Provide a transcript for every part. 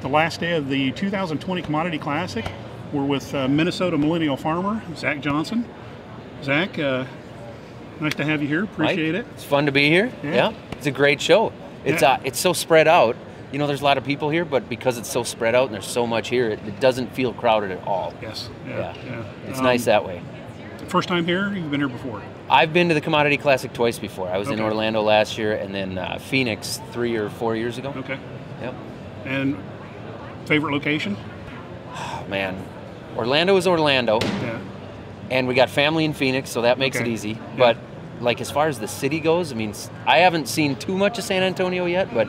the last day of the 2020 Commodity Classic. We're with Minnesota Millennial Farmer, Zach Johnson. Zach, nice to have you here. Appreciate it. It's fun to be here. Yeah. It's a great show. It's so spread out. You know, there's a lot of people here, but because it's so spread out and there's so much here, it doesn't feel crowded at all. Yes. It's nice that way. First time here? You've been here before? I've been to the Commodity Classic twice before. I was in Orlando last year and then Phoenix 3 or 4 years ago. Okay. Yep. And favorite location? Oh, man. Orlando is Orlando. Yeah. And we got family in Phoenix, so that makes it easy. Yeah. But like as far as the city goes, I mean, I haven't seen too much of San Antonio yet, but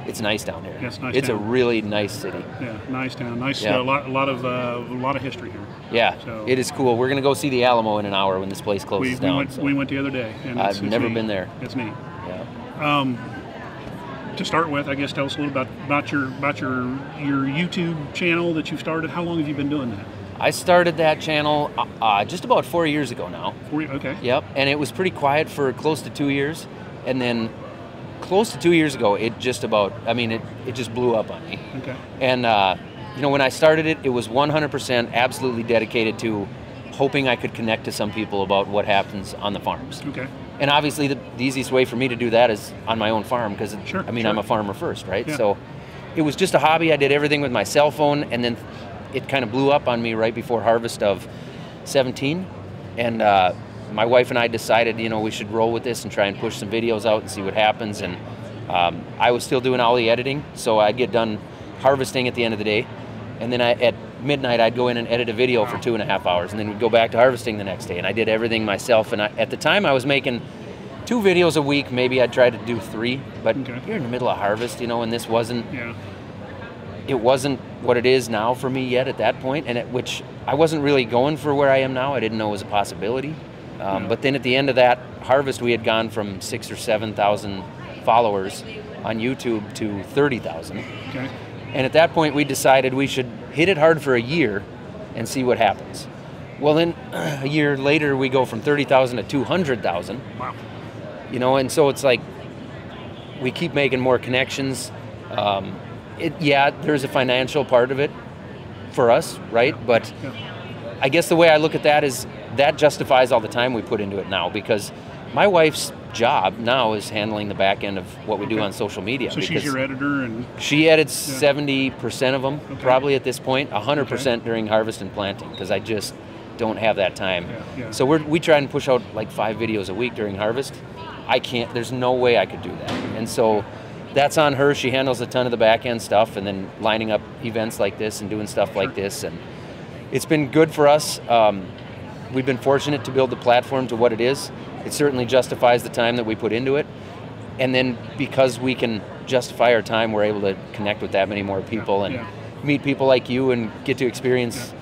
it's nice down here. Yes, nice. It's a really nice city. Yeah, nice town. Nice. A lot of history here. Yeah, so it is cool. We're gonna go see the Alamo in an hour when this place closes down. We went the other day. And I've never been there. It's neat. Yeah. To start with, I guess tell us a little about your YouTube channel that you started. How long have you been doing that? I started that channel just about 4 years ago now. Okay. Yep, and it was pretty quiet for close to 2 years, and then close to 2 years ago, it just blew up on me. Okay. And you know, when I started it, it was 100% absolutely dedicated to hoping I could connect to some people about what happens on the farms. Okay. And obviously, the easiest way for me to do that is on my own farm, because I'm a farmer first, right? Yeah. So it was just a hobby. I did everything with my cell phone, and then it kind of blew up on me right before harvest of 17. And my wife and I decided, you know, we should roll with this and try and push some videos out and see what happens. And I was still doing all the editing, so I'd get done harvesting at the end of the day. And then at midnight, I'd go in and edit a video for 2.5 hours, and then we'd go back to harvesting the next day. And I did everything myself. And at the time, I was making 2 videos a week. Maybe I'd try to do 3, but you're in the middle of harvest, you know, and this wasn't, it wasn't what it is now for me yet at that point, and which I wasn't really going for where I am now. I didn't know it was a possibility. But then at the end of that harvest, we had gone from 6,000 or 7,000 followers on YouTube to 30,000. Okay. And at that point, we decided we should hit it hard for a year and see what happens. Well, then a year later, we go from 30,000 to 200,000. Wow. You know, and so it's like we keep making more connections. There's a financial part of it for us, right? But I guess the way I look at that is that justifies all the time we put into it now, because my wife's job now is handling the back end of what we do on social media. So she's your editor, and she edits 70% of them probably at this point, 100% during harvest and planting, because I just don't have that time. So we try and push out like 5 videos a week during harvest. I can't. There's no way I could do that, and so that's on her. She handles a ton of the back end stuff, and then lining up events like this and doing stuff like this, and it's been good for us. We've been fortunate to build the platform to what it is. It certainly justifies the time that we put into it. And then because we can justify our time, we're able to connect with that many more people and meet people like you and get to experience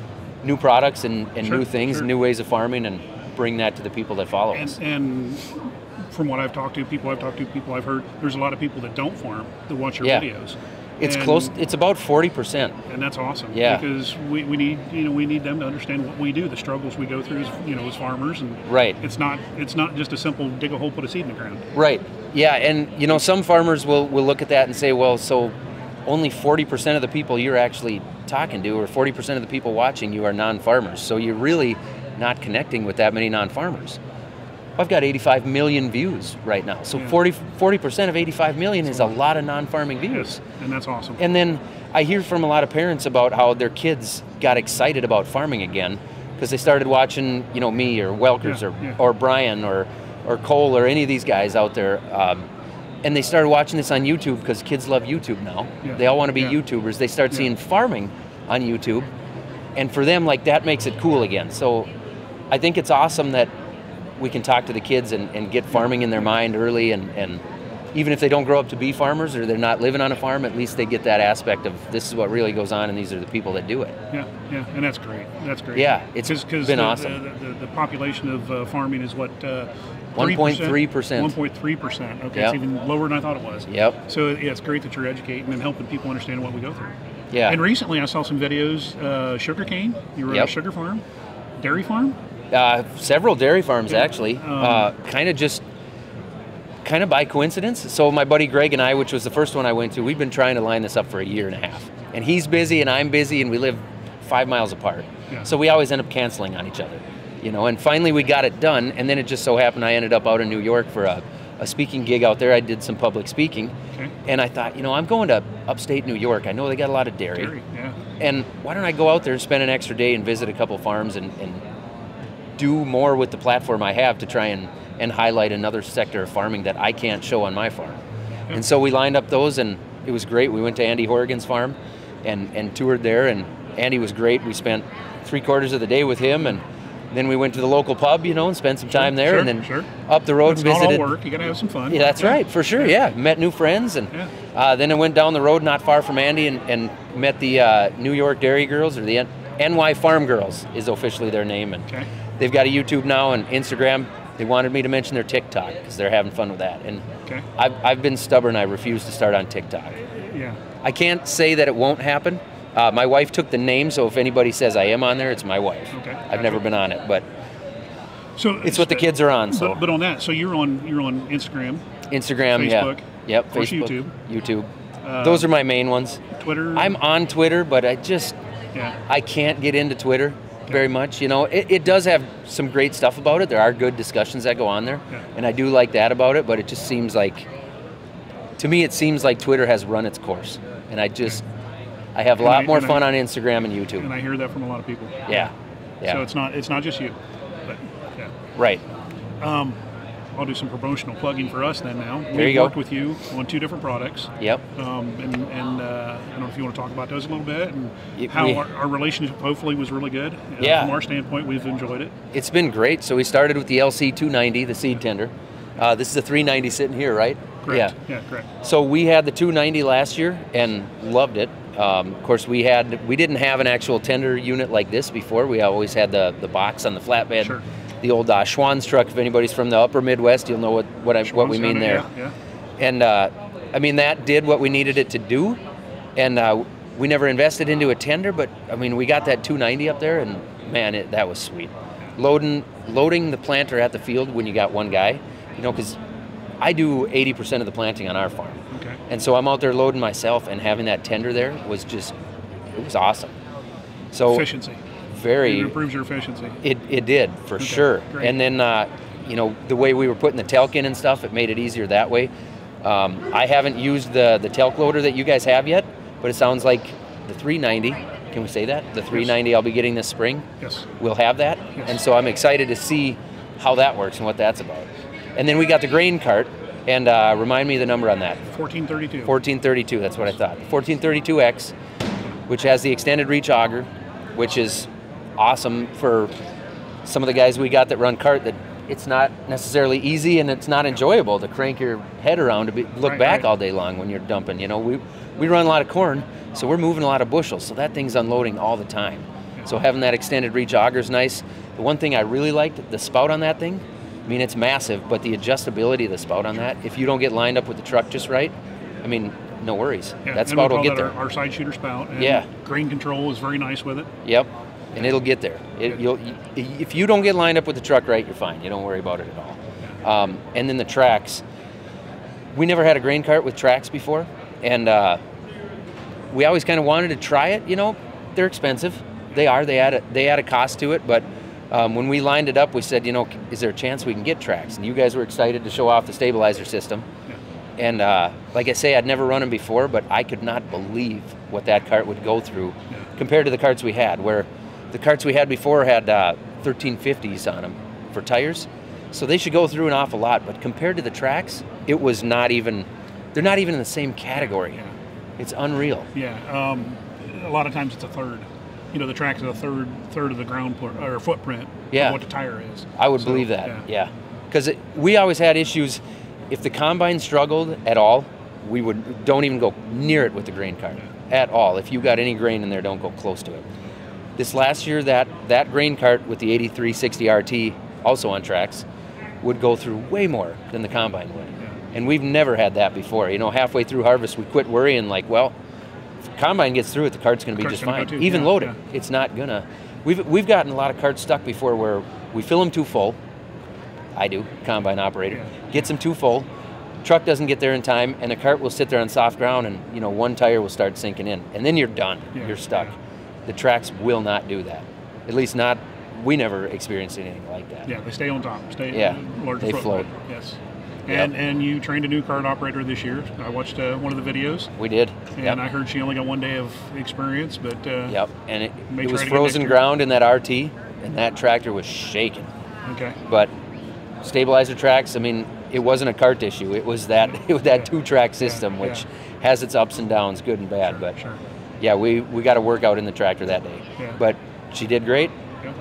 new products and new things, and new ways of farming, and bring that to the people that follow us. And from what I've talked to, people I've heard, there's a lot of people that don't farm that watch your videos. It's close. It's about 40%, and that's awesome. Yeah, because we need them to understand what we do, the struggles we go through as farmers, and it's not just a simple dig a hole, put a seed in the ground. Right. Yeah, and some farmers will look at that and say, well, so only 40% of the people you're actually talking to, or 40% of the people watching you, are non-farmers. So you're really not connecting with that many non-farmers. I've got 85 million views right now. So 40% of 85 million is a lot of non-farming views. Yes, and that's awesome. And then I hear from a lot of parents about how their kids got excited about farming again because they started watching, me or Welkers or Brian or Cole or any of these guys out there. And they started watching this on YouTube because kids love YouTube now. Yeah. They all want to be YouTubers. They start seeing farming on YouTube. And for them, that makes it cool again. So I think it's awesome that we can talk to the kids and get farming in their mind early, and even if they don't grow up to be farmers or they're not living on a farm, at least they get that aspect of this is what really goes on and these are the people that do it. Yeah, and that's great. That's great. Yeah, it's been awesome. The population of farming is what, 1.3%. 1.3%. Okay, it's even lower than I thought it was. Yep. So it's great that you're educating and helping people understand what we go through. Yeah. And recently I saw some videos, sugarcane. You were at a sugar farm, dairy farm. Several dairy farms actually, kind of by coincidence. So my buddy Greg and I, which was the first one I went to, we've been trying to line this up for 1.5 years. and he's busy and I'm busy, and we live 5 miles apart. Yeah. So we always end up canceling on each other, you know. And finally we got it done, and then it just so happened I ended up out in New York for a speaking gig out there. I did some public speaking, and I thought, you know, I'm going to upstate New York. I know they got a lot of dairy. Yeah. And why don't I go out there and spend an extra day and visit a couple farms and do more with the platform I have to try and highlight another sector of farming that I can't show on my farm. Yeah. And so we lined up those, and it was great. We went to Andy Horrigan's farm and toured there, and Andy was great. We spent 3/4 of the day with him, and then we went to the local pub, you know, and spent some time there, and then up the road it's visited. It's not all work. You got to have some fun. Yeah, that's right, for sure. Yeah, met new friends, and then I went down the road not far from Andy and met the New York Dairy Girls, or the NY Farm Girls is officially their name, and they've got a YouTube now and Instagram. They wanted me to mention their TikTok because they're having fun with that, and I've been stubborn. I refuse to start on TikTok. Yeah, I can't say that it won't happen. My wife took the name, so if anybody says I am on there, it's my wife. I've never been on it, but it's what the kids are on. So, but on that, so you're on Instagram, Facebook, of course, Facebook, YouTube. Those are my main ones. Twitter. I'm on Twitter, but I can't get into Twitter very much. You know, it does have some great stuff about it. There are good discussions that go on there, and I do like that about it. But it just seems like, to me, it seems like Twitter has run its course, and I have a lot more fun on Instagram and YouTube. And I hear that from a lot of people. Yeah. So it's not just you, but right. I'll do some promotional plugging for us then now. There you go. Worked with you on 2 different products. Yep. And I don't know if you want to talk about those a little bit, and how our relationship hopefully was really good. From our standpoint, we've enjoyed it. It's been great. So we started with the LC 290, the seed tender. This is a 390 sitting here, right? Correct. Yeah, correct. So we had the 290 last year and loved it. Of course, we didn't have an actual tender unit like this before. We always had the box on the flatbed. Sure. The old Schwann's truck. If anybody's from the upper Midwest, you'll know what we mean there. Yeah. And I mean, that did what we needed it to do. And we never invested into a tender, but I mean, we got that 290 up there, and man, that was sweet. Loading the planter at the field when you got one guy, you know, because I do 80% of the planting on our farm. Okay. And so I'm out there loading myself, and having that tender there was it was awesome. So efficiency. It improves your efficiency. It did, for sure. Great. And then, you know, the way we were putting the telk in and stuff, it made it easier that way. I haven't used the telk loader that you guys have yet, but it sounds like the 390, can we say that? The 390 I'll be getting this spring? Yes. We'll have that. Yes. And so I'm excited to see how that works and what that's about. And then we got the grain cart, and remind me the number on that. 1432. 1432, that's what I thought. 1432X, which has the extended reach auger, which is awesome for some of the guys we got that run cart, that it's not necessarily easy and it's not enjoyable to crank your head around to look back all day long when you're dumping. You know, we run a lot of corn, so we're moving a lot of bushels, so that thing's unloading all the time. So having that extended reach auger is nice. The one thing I really liked, the spout on that thing, I mean, it's massive, but the adjustability of the spout on that, if you don't get lined up with the truck just right, I mean, no worries. That spout will get there. Our side shooter spout. And grain control is very nice with it. Yep. And it'll get there. If you don't get lined up with the truck right, you're fine. You don't worry about it at all. And then the tracks. We never had a grain cart with tracks before, and we always kind of wanted to try it. You know, they're expensive. They are. They add a cost to it. But when we lined it up, we said, you know, is there a chance we can get tracks? And you guys were excited to show off the stabilizer system. And like I say, I'd never run them before, but I could not believe what that cart would go through compared to the carts we had, where the carts we had before had 1350s on them for tires. So they should go through an awful lot, but compared to the tracks, it was not even, they're not even in the same category. It's unreal. Yeah, a lot of times it's a third. You know, the tracks are a third of the ground or footprint of what the tire is. I would believe that, because we always had issues. If the combine struggled at all, we don't even go near it with the grain cart at all. If you got any grain in there, don't go close to it. This last year, that grain cart with the 8360 RT, also on tracks, would go through way more than the combine would. And we've never had that before. You know, halfway through harvest, we quit worrying, like, well, if the combine gets through it, the cart's going to be just fine. Even loaded, it's not gonna. We've gotten a lot of carts stuck before where we fill them too full. I do, combine operator. Gets them too full. truck doesn't get there in time, and the cart will sit there on soft ground, and you know, one tire will start sinking in, and then you're done. Yeah, you're stuck. yeah. The tracks will not do that. At least not. We never experienced anything like that. Yeah, they stay on top. Larger they float. Yes. Yep. And you trained a new cart operator this year. I watched one of the videos. We did. And I heard she only got 1 day of experience, but yep. And it was try to frozen ground in that RT, and that tractor was shaking. Okay. But stabilizer tracks, I mean, it wasn't a cart issue. It was that two-track system, which has its ups and downs, good and bad. But yeah, we got to work out in the tractor that day. Yeah. But she did great.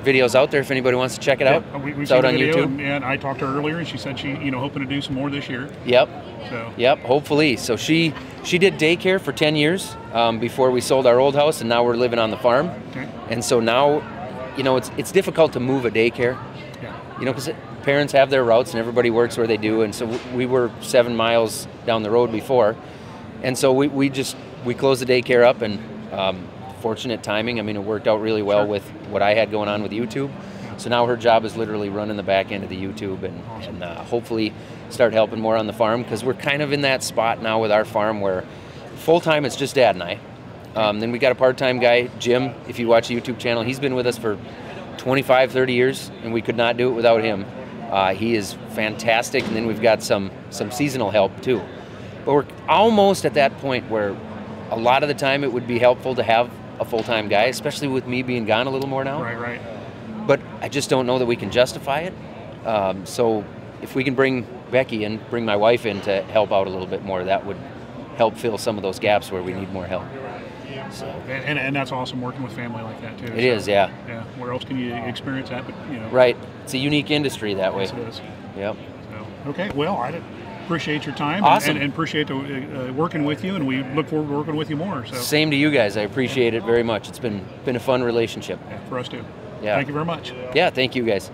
Video's out there if anybody wants to check it out. We've it's seen out the on video, YouTube. and I talked to her earlier, and she said she, hoping to do some more this year. Yep. So. Yep. Hopefully. So she did daycare for 10 years before we sold our old house, and now we're living on the farm. Okay. And so now, it's difficult to move a daycare. Yeah. Because parents have their routes, and everybody works where they do. And so we were 7 miles down the road before, and so we closed the daycare up, and fortunate timing. I mean, it worked out really well with what I had going on with YouTube. So now her job is literally running the back end of the YouTube, and hopefully start helping more on the farm, because we're kind of in that spot now with our farm where full-time it's just Dad and I. Then we got a part-time guy, Jim, if you watch the YouTube channel. He's been with us for 25, 30 years, and we could not do it without him. He is fantastic, and then we've got some seasonal help too. But we're almost at that point where a lot of the time it would be helpful to have a full-time guy, especially with me being gone a little more now. Right. But I just don't know that we can justify it. So if we can bring Becky and bring my wife in to help out a little bit more, that would help fill some of those gaps where we need more help. So. And that's awesome working with family like that too. It is, yeah. Yeah. Where else can you experience that? But Right. It's a unique industry that way. Yes, it is. Yep. So, okay. Well, I appreciate your time. Awesome. And appreciate working with you, and we look forward to working with you more. So. Same to you guys. I appreciate it very much. It's been a fun relationship. Yeah, for us too. Yeah. Thank you very much. Yeah. Thank you guys.